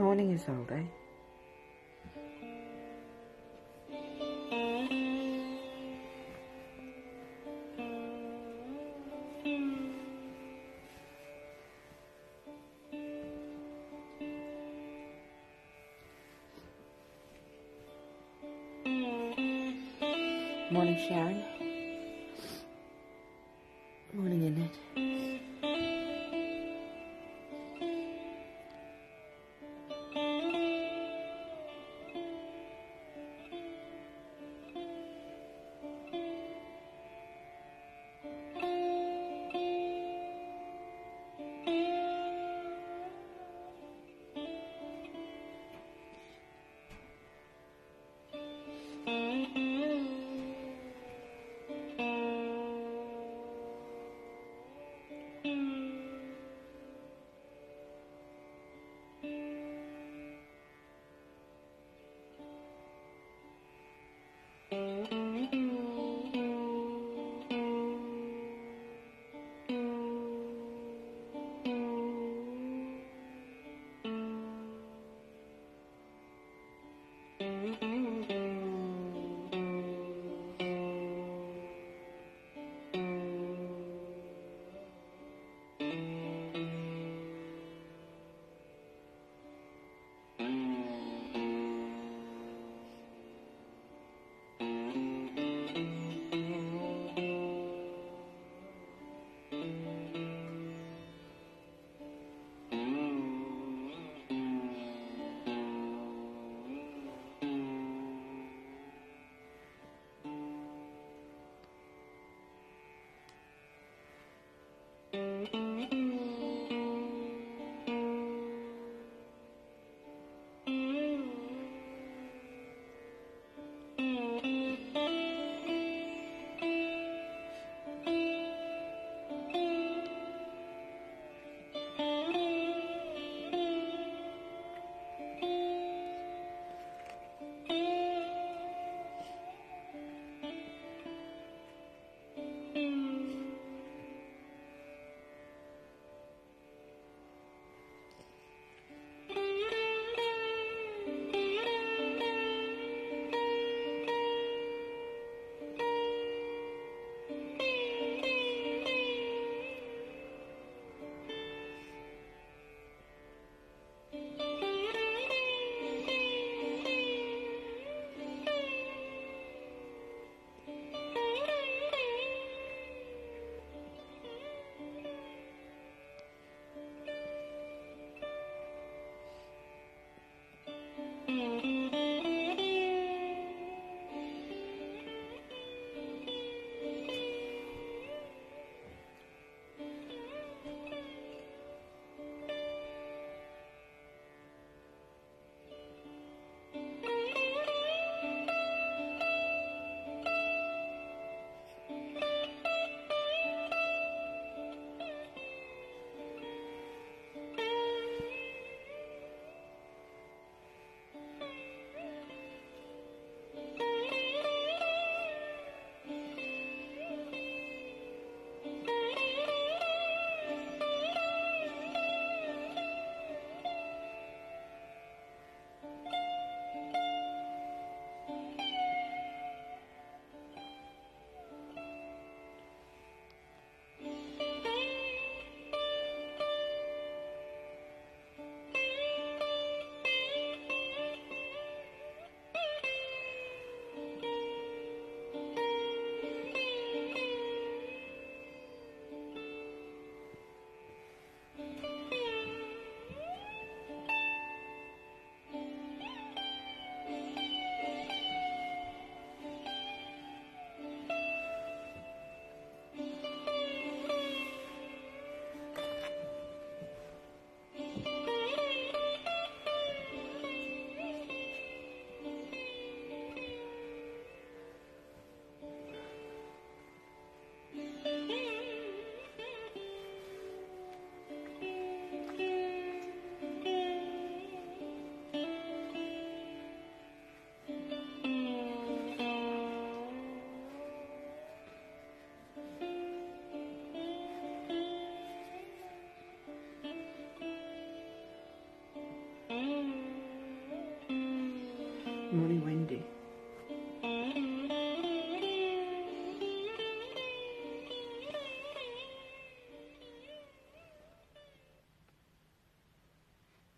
Morning is all day. Morning, Sharon. Morning, Annette.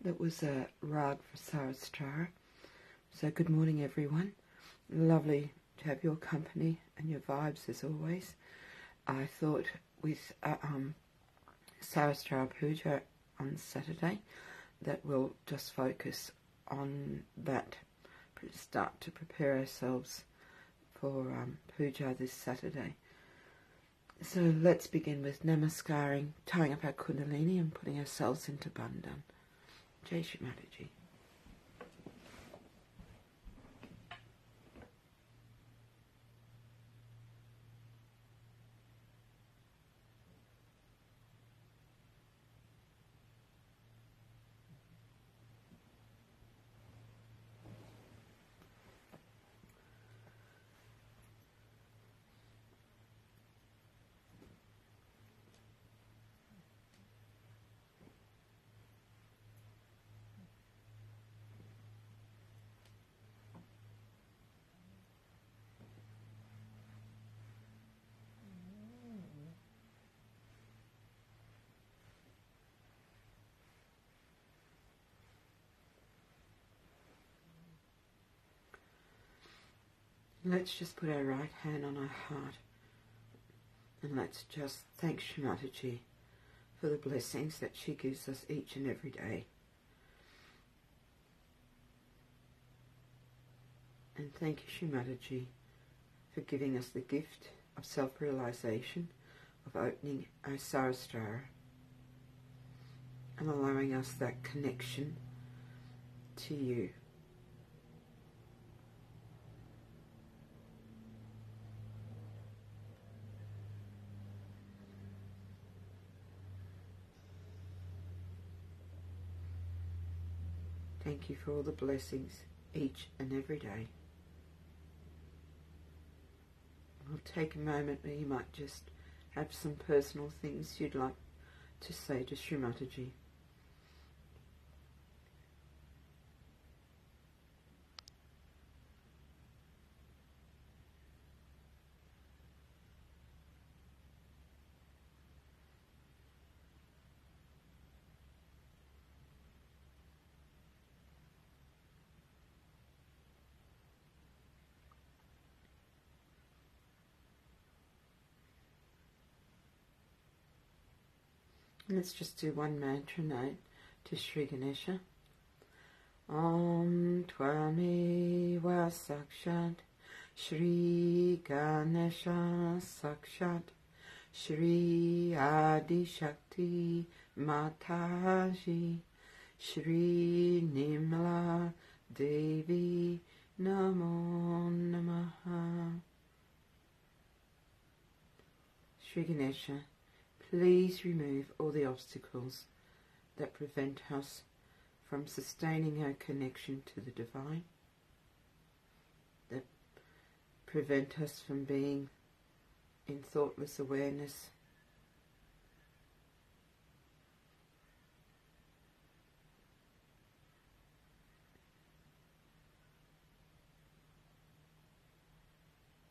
That was a rag for Sahaja. So good morning everyone. Lovely to have your company and your vibes as always. I thought with Sahaja Puja on Saturday that we'll just focus on that, start to prepare ourselves for Puja this Saturday. So let's begin with namaskaring, tying up our kundalini and putting ourselves into bandhan. Jai Shri Mataji. Let's just put our right hand on our heart and let's just thank Shri Mataji for the blessings that she gives us each and every day. And thank you, Shri Mataji, for giving us the gift of self-realization, of opening our Sahasrara and allowing us that connection to you. Thank you for all the blessings each and every day. We'll take a moment where you might just have some personal things you'd like to say to Shri Mataji. Let's just do one mantra now to Shri Ganesha. Om Tvameva Sakshat Shri Ganesha Sakshat Shri Adi Shakti Mataji Shri Nimla Devi Namo Namaha. Shri Ganesha, please remove all the obstacles that prevent us from sustaining our connection to the divine, that prevent us from being in thoughtless awareness,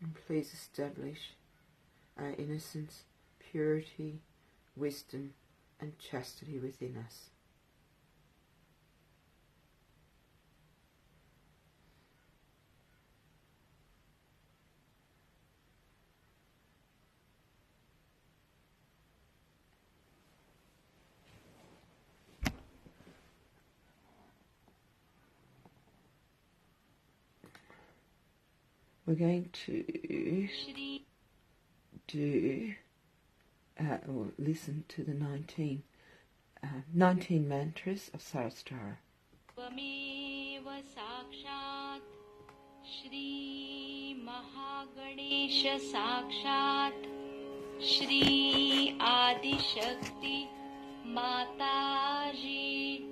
and please establish our innocence, purity, wisdom and chastity within us. We're going to do or listen to the 19 mantras of Sahasrara. Tvameva Sakshat Shri Mahaganesha Sakshat Shri Adi Shakti Mataji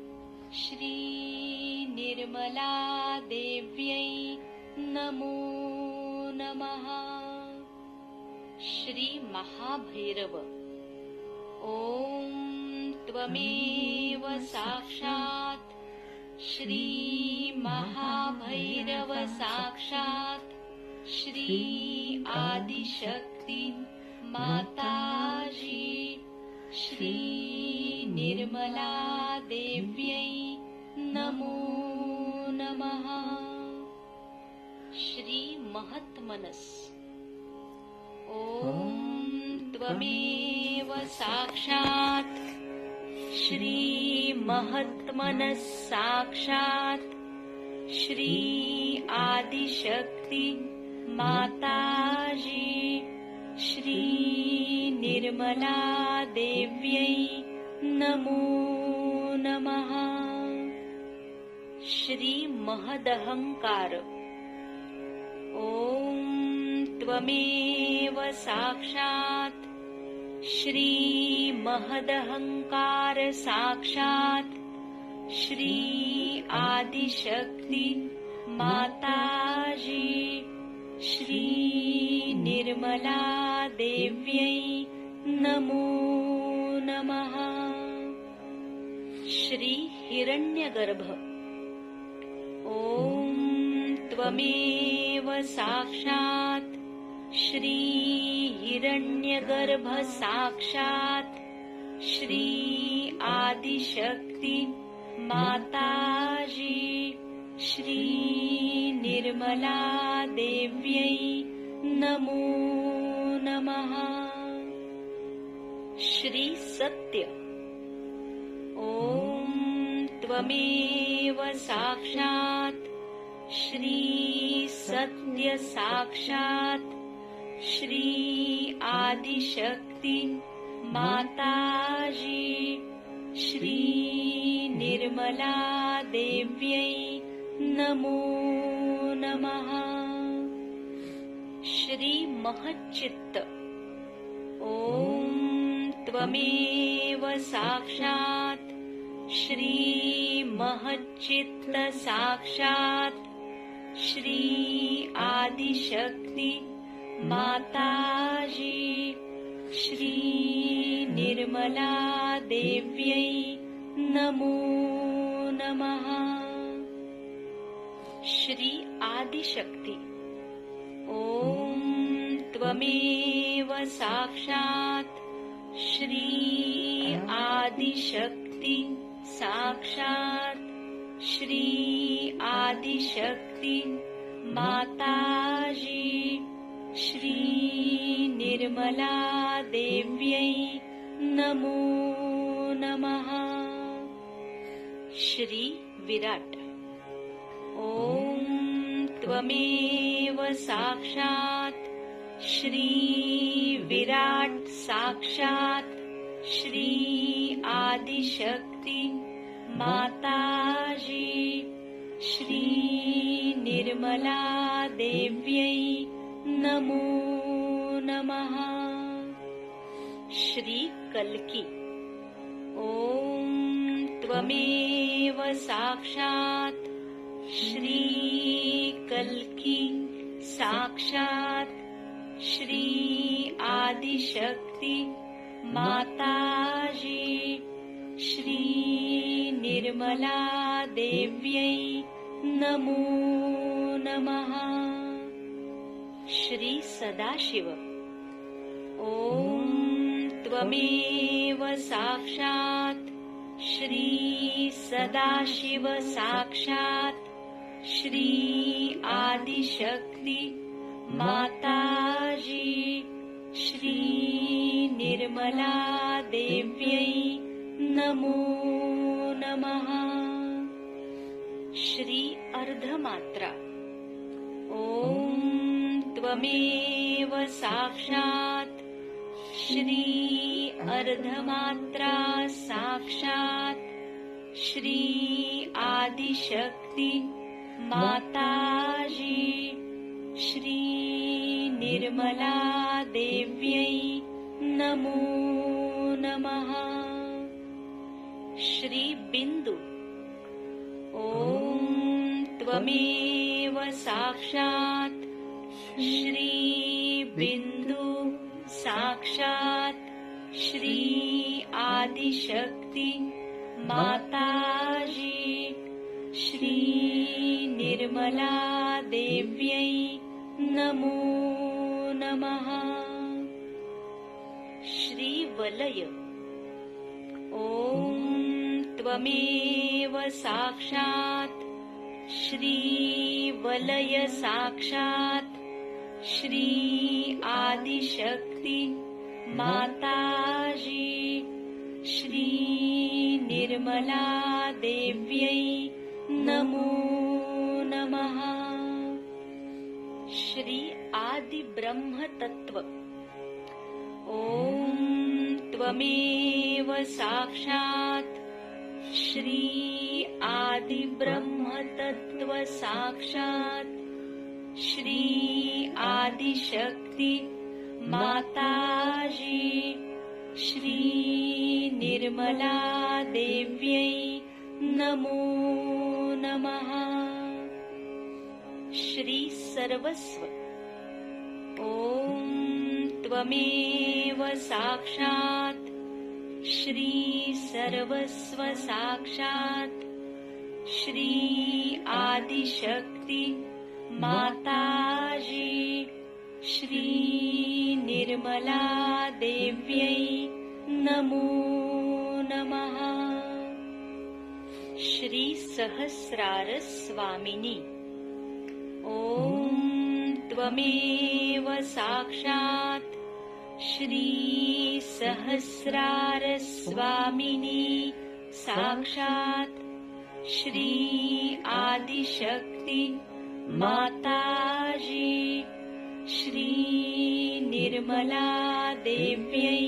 Shri Nirmala Devyai Namo Namaha. Shri Mahabhairava. Om Tvameva Sakshat Shri Mahabhairava Sakshat Shri Adi Shakti Mataji Shri Nirmala Devyai महत्मनस्। ॐ त्वमेव साक्षात् श्री महत्मनः साक्षात् श्री आदिशक्ति माताजी श्री निर्मला देव्यै नमो नमः। श्री महदहंकार। ॐ त्वमेव साक्षात् श्री महदहंकार साक्षात् श्री आदिशक्ति माताजी श्री निर्मला देव्यै नमो नमः। श्री हिरण्यगर्भ। ॐ त्वमेव साक्षात् श्री हिरण्यगर्भ साक्षात् श्री आदिशक्ति माताजी श्री निर्मला देव्यै नमो नमः। श्री सत्य। ॐ त्वमेव साक्षात् श्री सत्य साक्षात् श्री आदिशक्ति माताजी श्री निर्मला देव्यै नमो नमः। श्री महच्चित्त। ॐ त्वमेव साक्षात् श्री महच्चित्त साक्षात् श्री आदिशक्ति माताजी श्री निर्मला देव्यै नमो नमः। श्री आदिशक्ति। ॐ त्वमेव साक्षात् श्री आदिशक्ति साक्षात् श्री आदिशक्ति माताजी श्री निर्मला देव्यै नमो नमः। श्री विराट। ॐ त्वमेव साक्षात् श्री विराट साक्षात् श्री आदिशक्ति माताजी श्री निर्मला देव्यै नमो नमः। श्री कल्की। ॐ त्वमेव साक्षात् श्री कल्की साक्षात् श्री आदिशक्ति माताजी श्री निर्मला देव्यै नमो नमः। श्री सदाशिव। ॐ त्वमेव साक्षात् श्री सदाशिव साक्षात् श्री आदिशक्ति माताजी श्री निर्मला देव्यै नमो नमः। श्री अर्धमात्रा। ॐ त्वमेव साक्षात् श्री अर्धमात्रा साक्षात् श्री आदिशक्ति माताजी श्री निर्मला देव्यै नमो नमः। श्री बिंदु। ॐ त्वमेव साक्षात् श्री बिंदु साक्षात् श्री आदिशक्ति माताजी श्री निर्मला देव्यै नमो नमः। श्री वलय। ॐ त्वमेव साक्षात् श्री वलय साक्षात् श्री आदिशक्ति माताजी श्री निर्मला देव्यै नमो नमः। श्री आदि ब्रह्म तत्व ओम त्वमेव साक्षात् श्री आदि ब्रह्म तत्व साक्षात् श्री आदिशक्ति माताजी श्री निर्मला देव्यै नमो नमः। श्री सर्वस्व ओम त्वमेव साक्षात् श्री सर्वस्व साक्षात् श्री आदिशक्ति माताजी श्री निर्मला देव्यै नमो नमः। श्री सहस्रार स्वामिनी ओम त्वमेव साक्षात् श्री सहस्रार स्वामिनी साक्षात् श्री आदिशक्ति माताजी श्री निर्मला देव्यै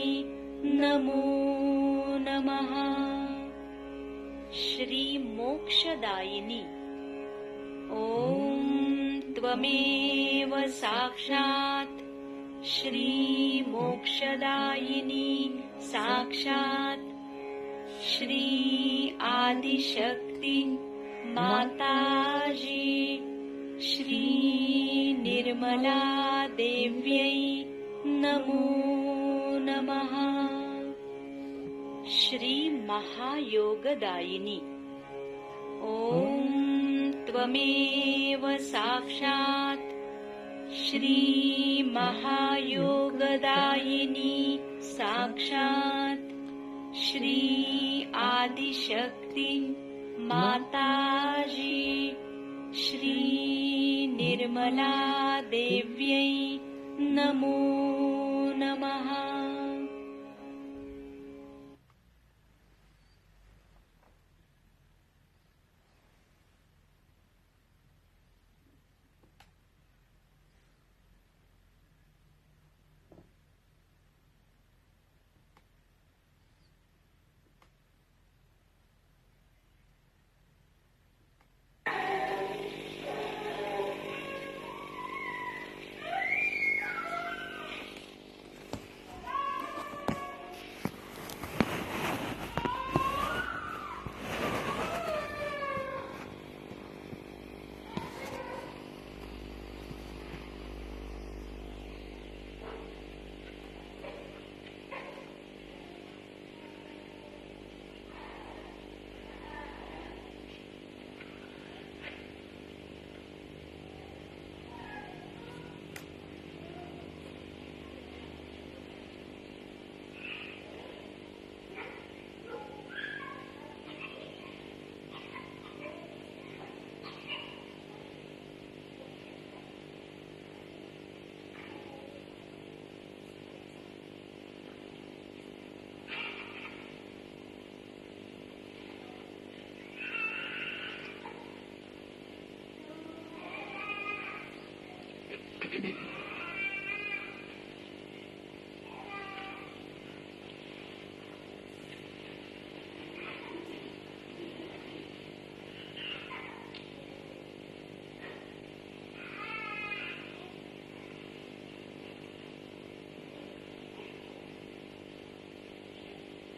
नमो नमः। श्री मोक्षदायिनी ओम त्वमेव साक्षात् श्री मोक्षदायिनी साक्षात् श्री आदिशक्ति माताजी श्री निर्मला देव्यै नमो नमः। श्री महायोगदायिनी ओम त्वमेव साक्षात् श्री महायोगदायिनी साक्षात् श्री आदिशक्ति माताजी श्री निर्मला देव्यै नमो नमः।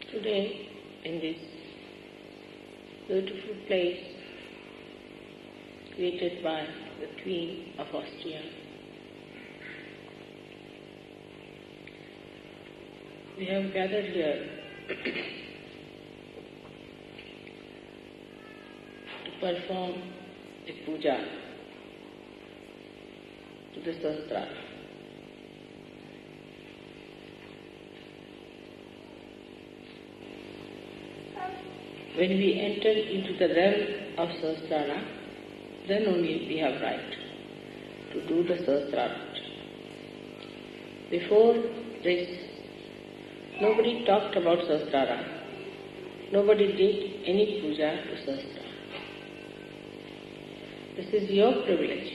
Today, in this beautiful place created by the Queen of Austria, we have gathered here to perform a puja to the Sahasrara. When we enter into the realm of Sahasrara, then only we have right to do the Sahasrara. Before this, nobody talked about Sahasrara. Nobody did any puja to Sahasrara. This is your privilege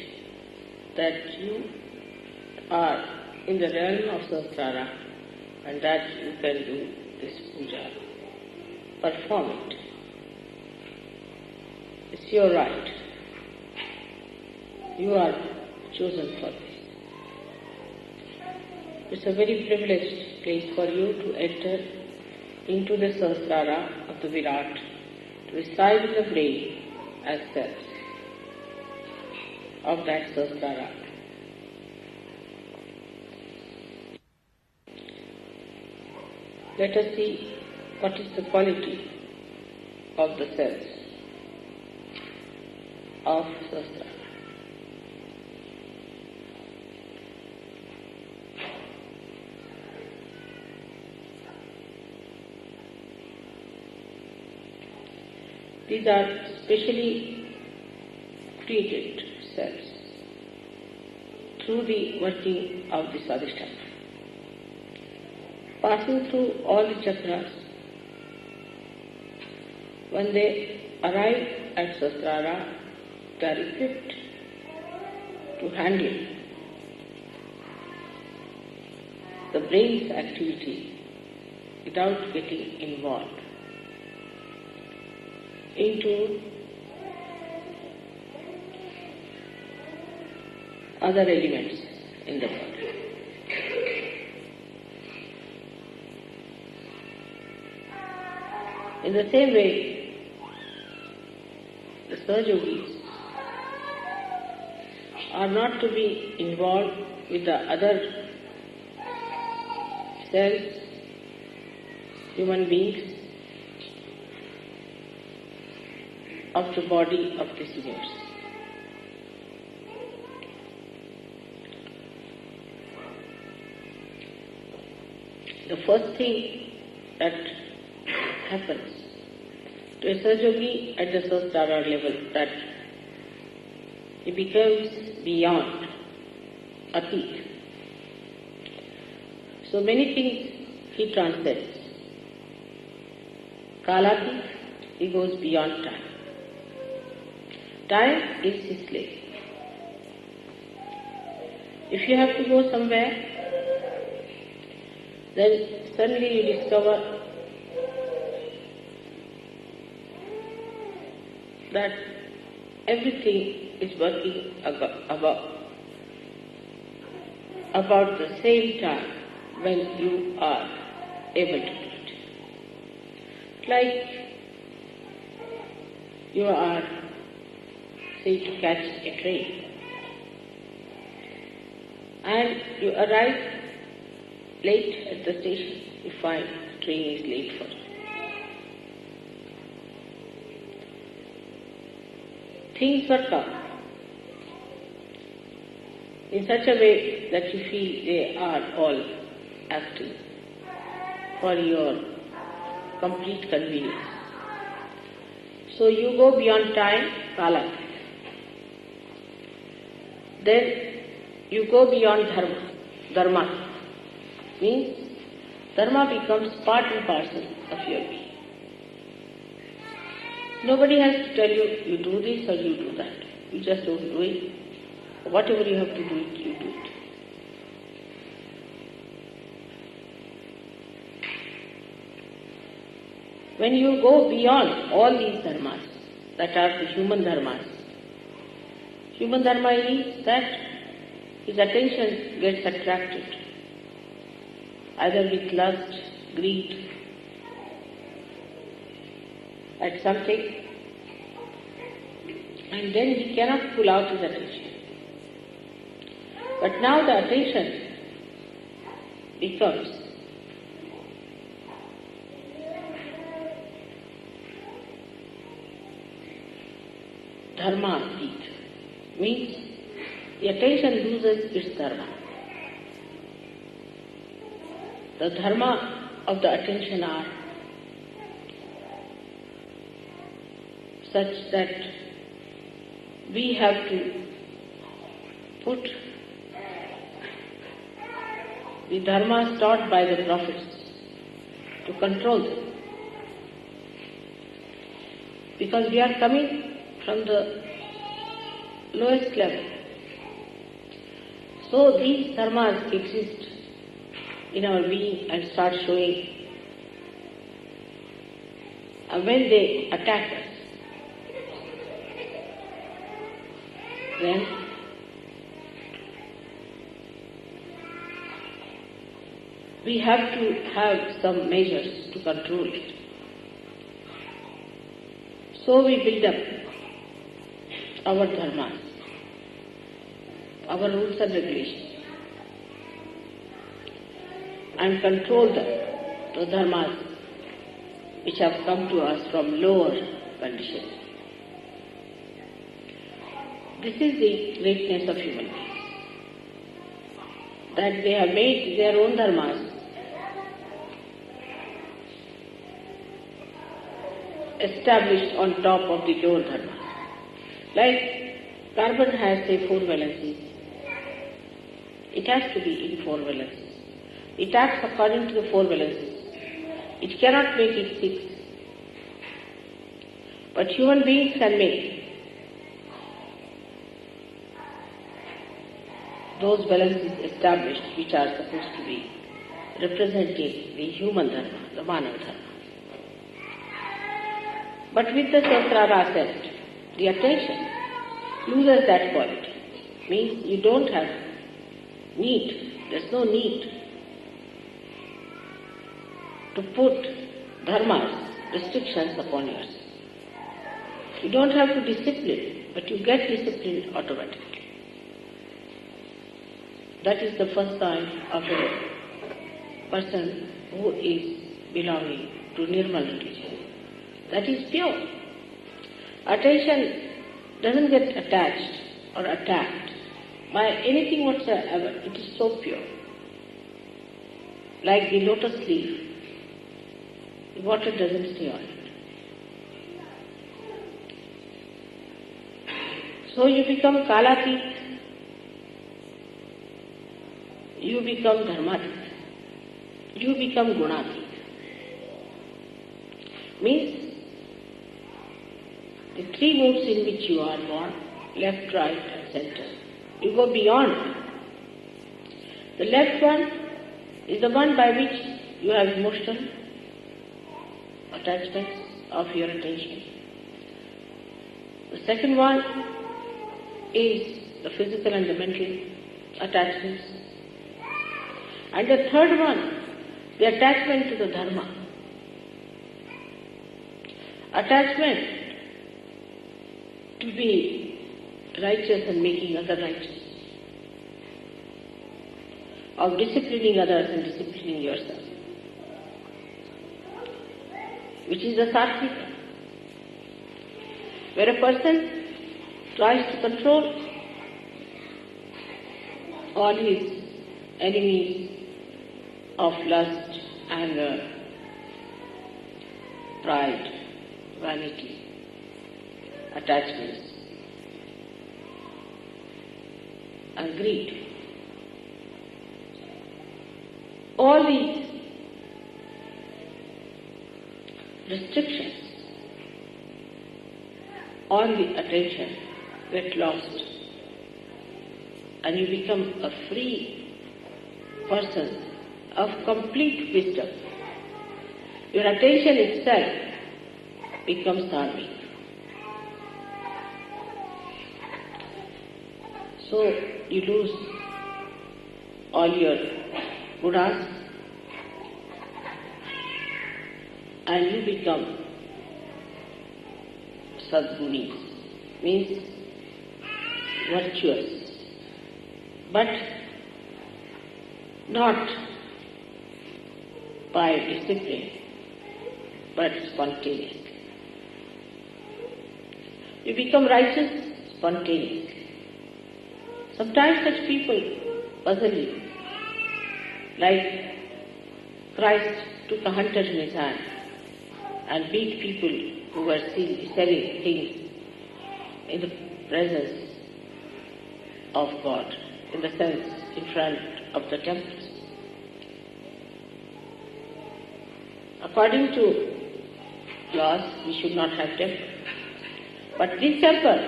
that you are in the realm of Sahasrara and that you can do this puja. Perform it. It's your right. You are chosen for this. It's a very privileged place for you to enter into the Sahasrara of the Virat, to reside in the brain as cells of that Sahasrara. Let us see what is the quality of the cells of Sahasrara. These are specially created cells through the working of this Adhisthana. Passing through all the chakras, when they arrive at Sahasrara, they are equipped to handle the brain's activity without getting involved into other elements in the body. In the same way, the Sahajogis are not to be involved with the other cells, human beings, of the body of this universe. The first thing that happens to a Sahajogi at the Sahasrara level, that he becomes beyond, atit. So many things he transcends. Kalatit, he goes beyond time. Time is his slave. If you have to go somewhere, then suddenly you discover that everything is working about the same time when you are able to do it. Like you are, say, to catch a train, and you arrive late at the station, you find the train is late for you. Things work out in such a way that you feel they are all acting for your complete convenience. So you go beyond time, kala. Then you go beyond dharma. Means dharma becomes part and parcel of your being. Nobody has to tell you, you do this or you do that. You just don't do it. Whatever you have to do it, you do it. When you go beyond all these dharmas, that are the human dharma is that his attention gets attracted either with lust, greed, at something, and then he cannot pull out his attention. But now the attention becomes dharma-atit, means the attention loses its dharma. The dharma of the attention are such that we have to put the dharmas taught by the prophets to control them. Because we are coming from the lowest level. So these dharmas exist in our being and start showing. And when they attack us, then we have to have some measures to control it. So we build up our dharmas, our rules and regulations, and control the dharmas which have come to us from lower conditions. This is the greatness of human beings, that they have made their own dharmas established on top of the lower dharmas. Like carbon has, say, 4 valencies. It has to be in 4 valencies. It acts according to the 4 valencies. It cannot make it 6. But human beings can make those valencies established which are supposed to be representing the human dharma, the Manav dharma. But with the Sahasrara set, the attention loses that quality. Means you don't have need, there's no need to put dharmas, restrictions upon yourself. You don't have to discipline, but you get disciplined automatically. That is the first sign of a person who is belonging to Nirmal religion. That is pure. Attention doesn't get attached or attacked by anything whatsoever. It is so pure. Like the lotus leaf, the water doesn't stay on it. So you become Kalatit, you become Dharmatit, you become Gunatit. Means the 3 moods in which you are born, left, right and center, you go beyond. The left one is the one by which you have emotional attachments of your attention. The second one is the physical and the mental attachments. And the third one, the attachment to the dharma. Attachment to be righteous and making others righteous. Of disciplining others and disciplining yourself. Which is the Satvika. Where a person tries to control all his enemies of lust, anger, pride, vanity, attachments, and greed. All these restrictions on the attention get lost, and you become a free person of complete wisdom. Your attention itself becomes dharmic. So you lose all your gunas and you become sadgunis, means virtuous, but not by discipline, but spontaneously. You become righteous spontaneously. Sometimes such people puzzle you. Like Christ took a hunter in his hand and beat people who were selling things in the presence of God, in the sense in front of the temples. According to laws, we should not have temple. But this temple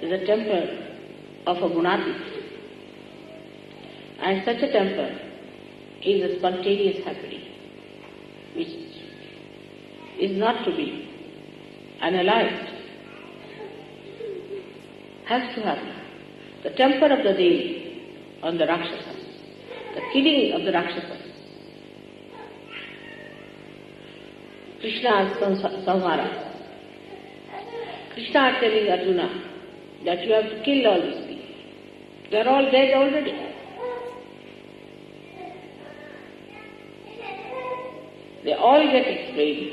is a temple of a Gunatita. And such a temple is a spontaneous happening, which is not to be analyzed. Has to happen. The temper of the Devi on the Rakshasas, the killing of the Rakshasas, Krishna's Samhara. Krishna is telling Arjuna that you have to kill all these people. They are all dead already. They all get explained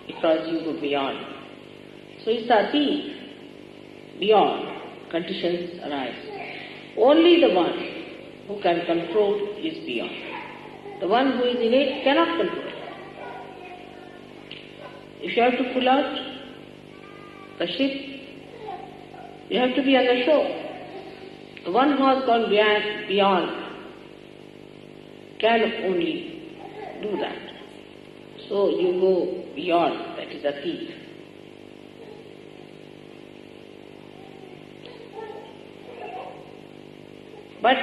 because you go beyond. So it's a thief beyond. Conditions arise. Only the one who can control is beyond. The one who is innate cannot control. If you have to pull out the ship, you have to be on the shore. The one who has gone beyond can only do that. So you go beyond, that is a thief. But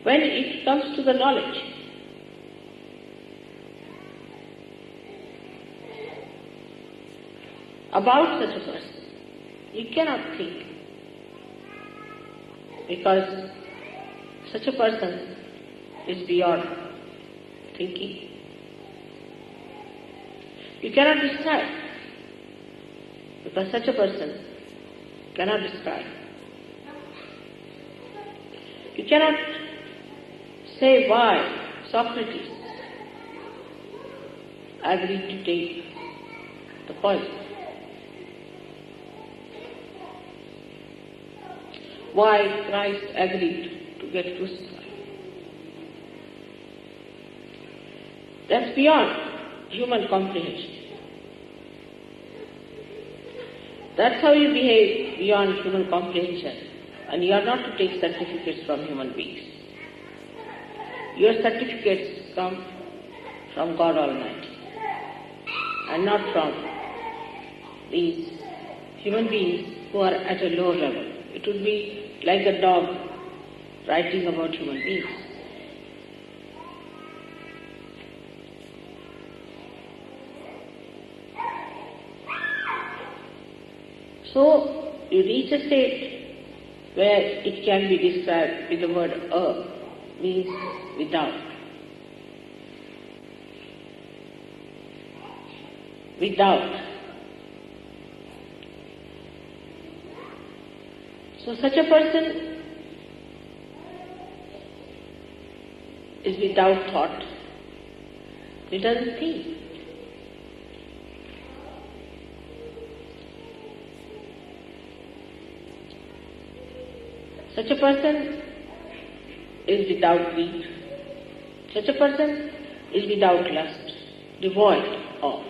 when it comes to the knowledge, about such a person, you cannot think, because such a person is beyond thinking. You cannot describe, because such a person cannot describe. You cannot say why Socrates agreed to take the poison. Why Christ agreed to get crucified. That's beyond human comprehension. That's how you behave beyond human comprehension. And you are not to take certificates from human beings. Your certificates come from God Almighty and not from these human beings who are at a lower level. It would be like a dog writing about human beings. So you reach a state where it can be described with the word means without. Without. So such a person is without thought. He doesn't think. Such a person is without greed. Such a person is without lust, devoid of.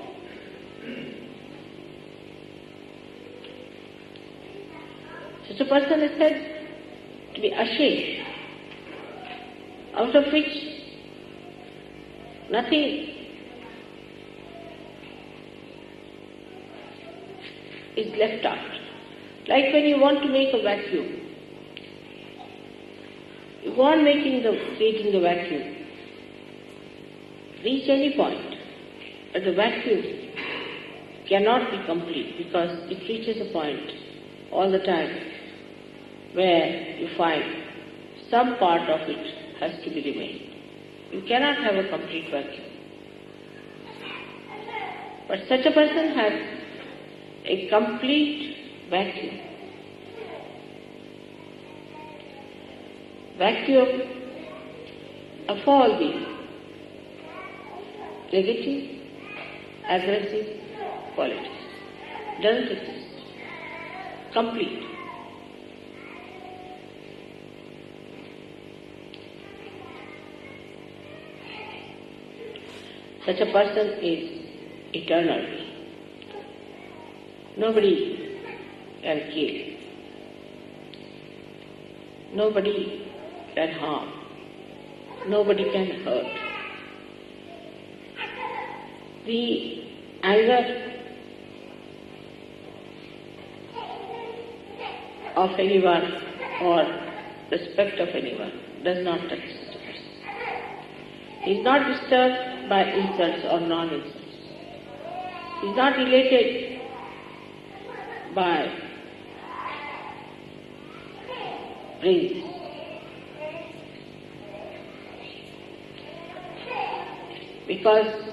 Such a person is said to be ashamed, out of which nothing is left out. Like when you want to make a vacuum, you go on creating the vacuum, reach any point, but the vacuum cannot be complete because it reaches a point all the time where you find some part of it has to be remained. You cannot have a complete vacuum. But such a person has a complete vacuum. Vacuum of all the negative, aggressive qualities. Doesn't exist. Complete. Such a person is eternal. Nobody can kill. Nobody can harm. Nobody can hurt. the anger of anyone or respect of anyone does not touch such a person. He is not disturbed by insults or non-insults. He is not elated by praise. Because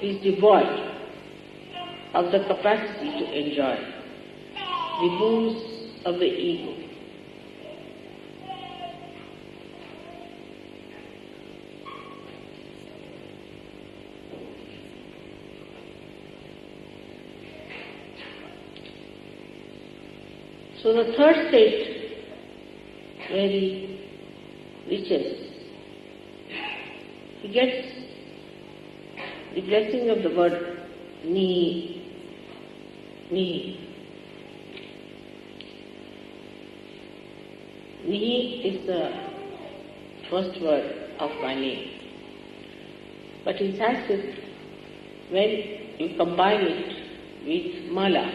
he is devoid of the capacity to enjoy the booms of the ego. So the third state where he reaches, he gets the blessing of the word ni, ni. Ni is the first word of my name. But in Sanskrit, when you combine it with mala,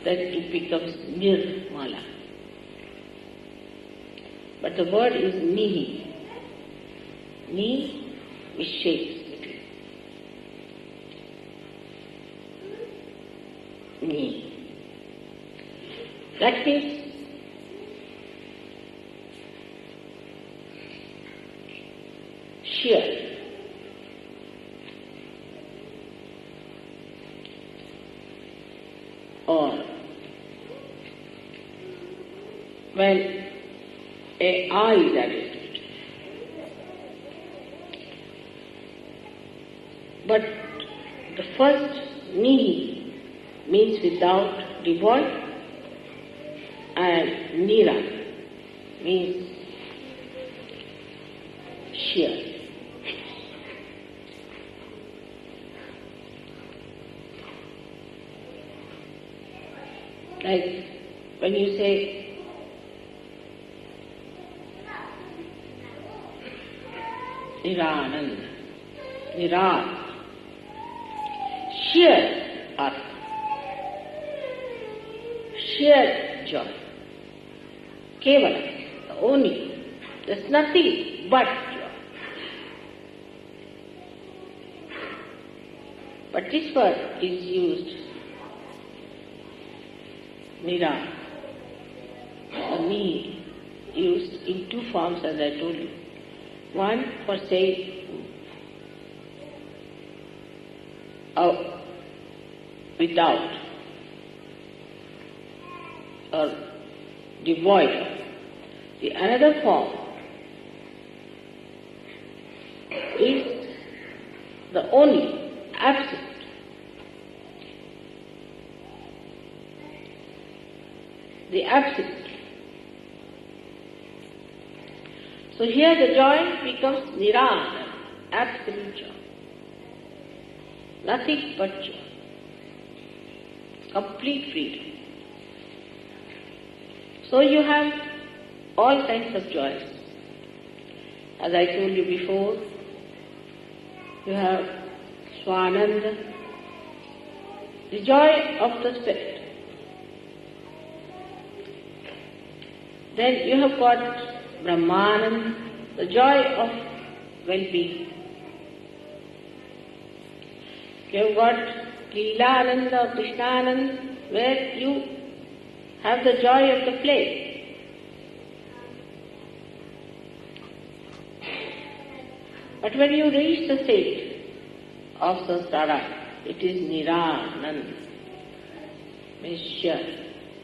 then it becomes nirmala. But the word is nihi. Ni is shapes. Ni. That means sheer. Or when a I is added. But the first ni means without, devoid, and nira means sheer. Like when you say Nirananda, Niran, sheer artha, sheer joy, kevala, the only, there's nothing but joy. But this word is used, Niran, or ni, used in two forms as I told you. One for saying without or devoid of. The another form is the only, absolute. The absolute. So here the joy becomes Nirananda, absolute joy. Nothing but joy. Complete freedom. So you have all kinds of joys. As I told you before, you have Swananda, the joy of the spirit. Then you have got Brahmananda, the joy of well-being. You have got Leelananda or Krishnananda, where you have the joy of the play. But when you reach the state of samsara, it is Nirananda, means sheer,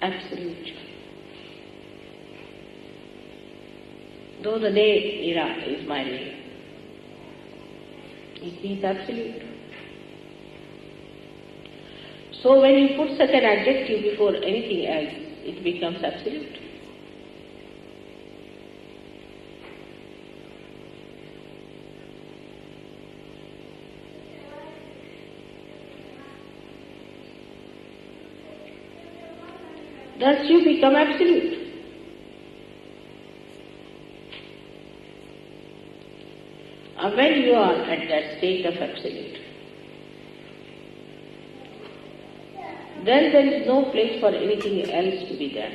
absolute joy. Though the name Nira is my name, it means absolute. So when you put such an adjective before anything else, it becomes absolute. Thus you become absolute. And when you are at that state of absolute, then there is no place for anything else to be there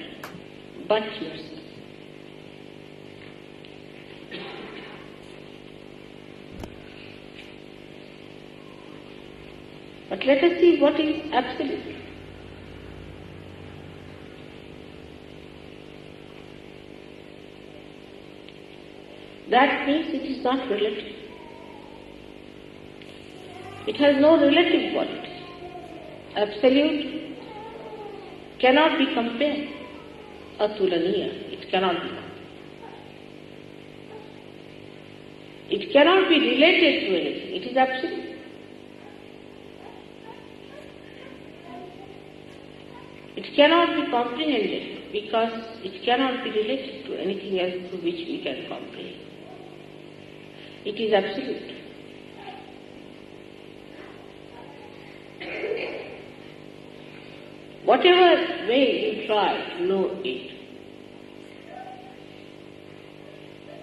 but yourself. But let us see what is absolute. That means it is not relative. It has no relative quality. Absolute cannot be compared. Atulaniya, it cannot be compared. It cannot be related to anything. It is absolute. It cannot be comprehended because it cannot be related to anything else to which we can comprehend. It is absolute. Whatever way you try to know it,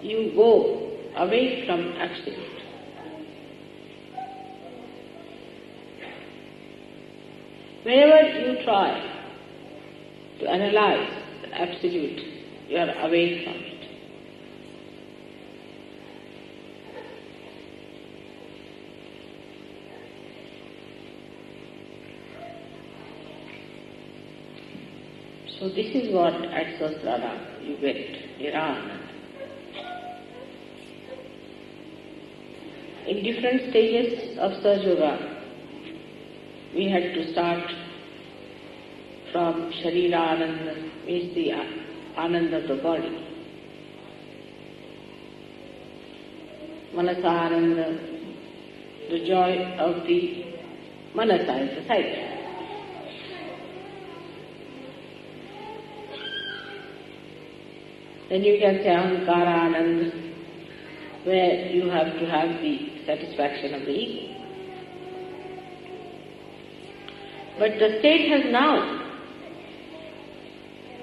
you go away from absolute. Whenever you try to analyze the absolute, you are away from it. So this is what at Sahasrara you get, Nirananda. In different stages of Sahaja, we had to start from Sharira Ananda, means the Ananda of the body. Manasa Ananda, the joy of the Manasa is the psyche. Then you can say Ahankara Ananda, where you have to have the satisfaction of the ego. But the state has now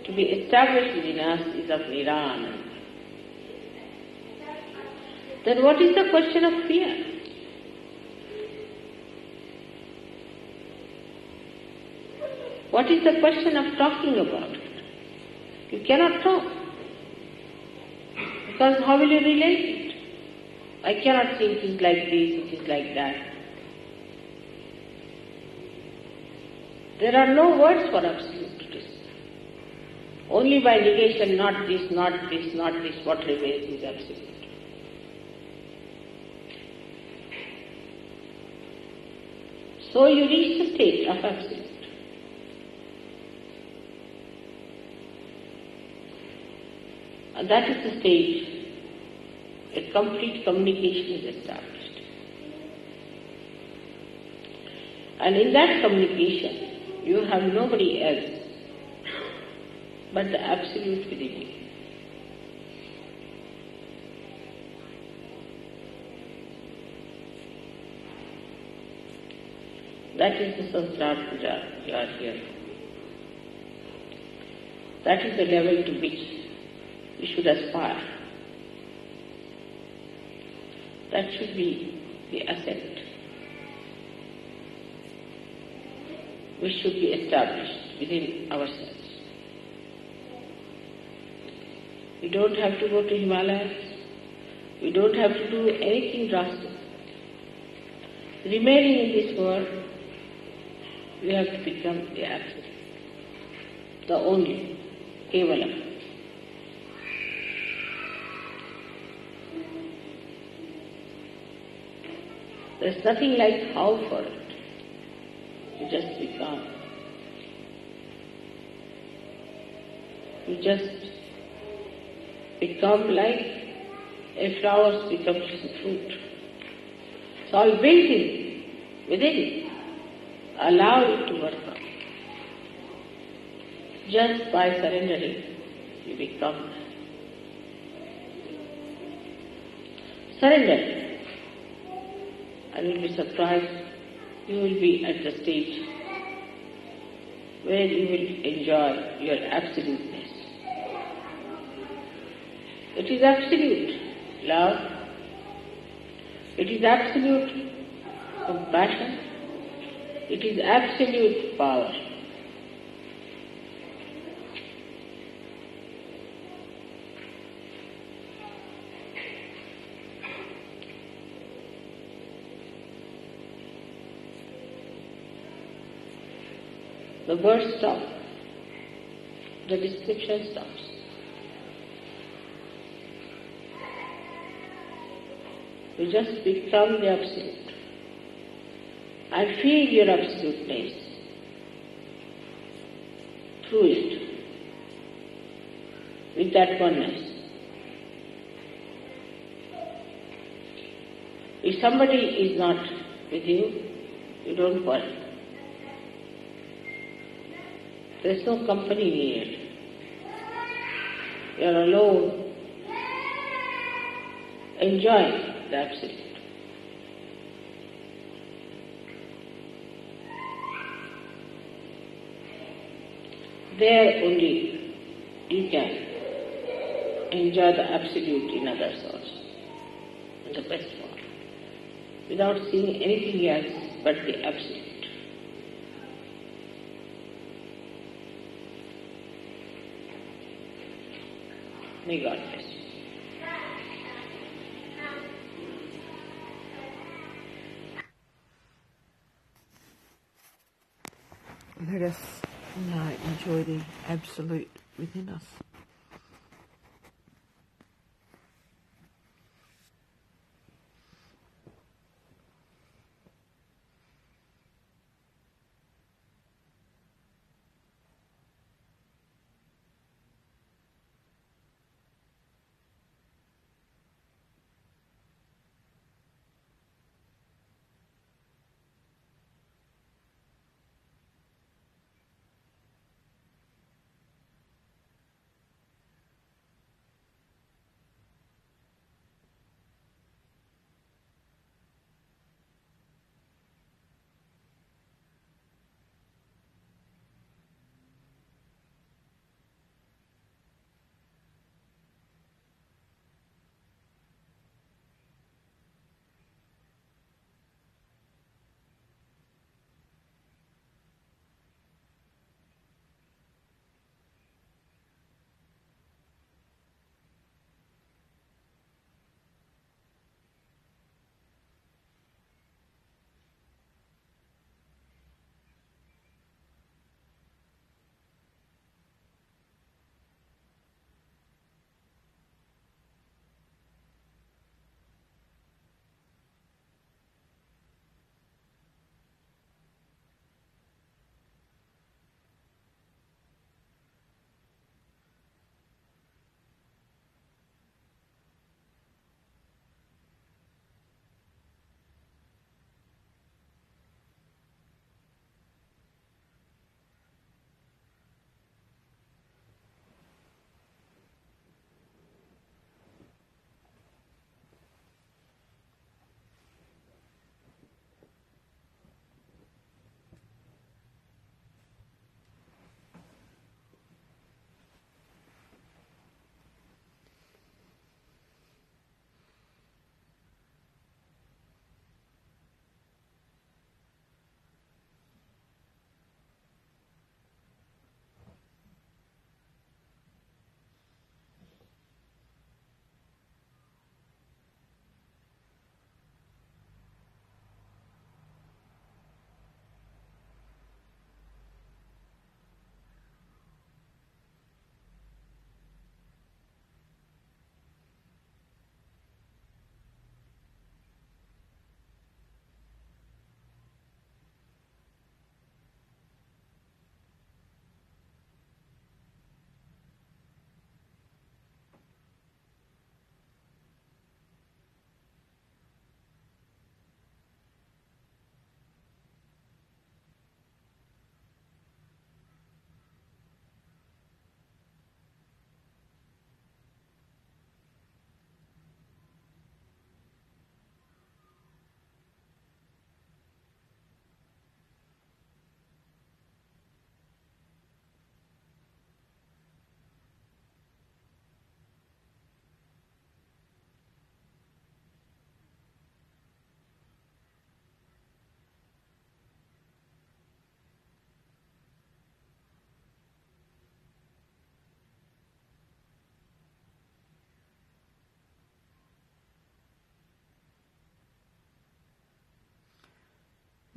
to be established within us is of Nirananda. Then what is the question of fear? What is the question of talking about it? You cannot talk. Because how will you relate it? I cannot say it is like this, it is like that. There are no words for absolute. Only by negation, not this, not this, not this, what remains is absolute. So you reach the state of absolute. And that is the stage where complete communication is established. And in that communication, you have nobody else but the absolute within you. That is the Sahasrara Puja you are here. That is the level to which you should aspire. That should be the ascent which should be established within ourselves. We don't have to go to Himalayas. We don't have to do anything drastic. Remaining in this world, we have to become the absolute, the only, Kevalam. There's nothing like how for it. You just become. You just become like a flower becomes a fruit. It's all built in, within it. Allow it to work out. Just by surrendering, you become. Surrender. And you'll be surprised, you will be at the stage where you will enjoy your absoluteness. It is absolute love. It is absolute compassion. It is absolute power. the words stop, the description stops. You just become the Absolute. I feel your absoluteness through it, with that oneness. If somebody is not with you, you don't worry. There is no company needed. You are alone. Enjoy the Absolute. There only you can enjoy the Absolute in others also, in the best form, without seeing anything else but the Absolute. May God bless you. Let us now enjoy the Absolute within us.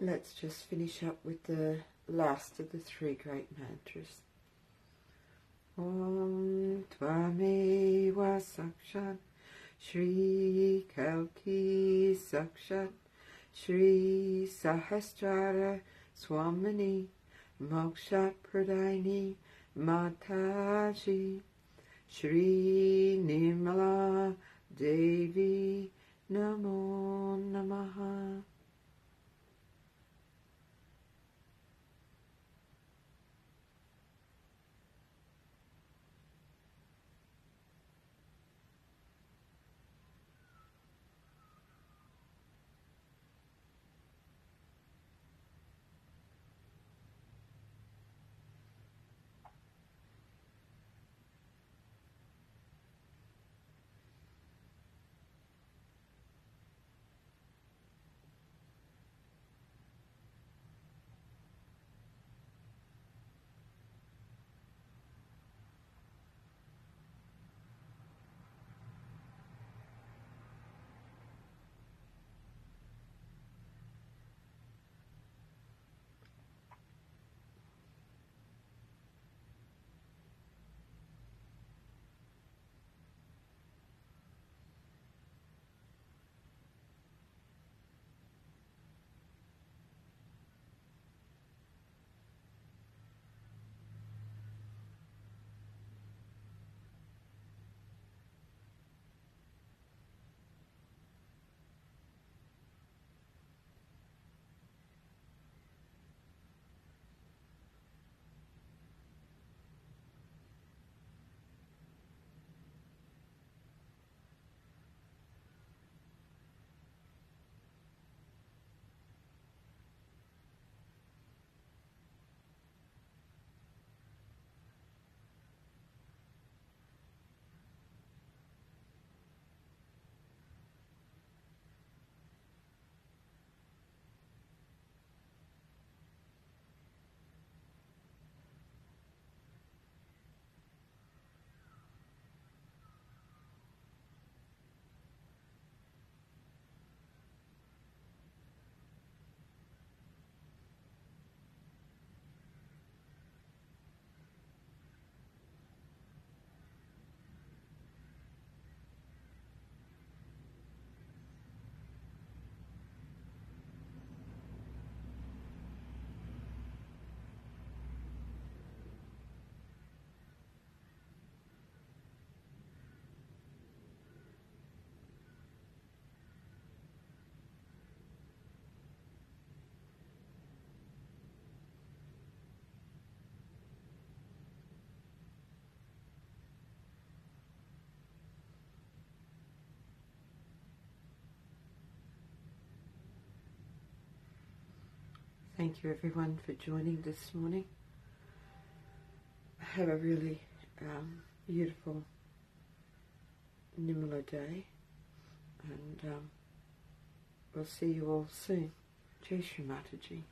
Let's just finish up with the last of the three great mantras. Om Tvameva Sakshat Shri Kalki Sakshat Shri Sahasrara Swamini Mokshat Pradini Mataji Shri Nirmala Devi Namo Namaha. Thank you everyone for joining this morning. Have a really beautiful Nirmala day, and we'll see you all soon. Jai Shri Mataji.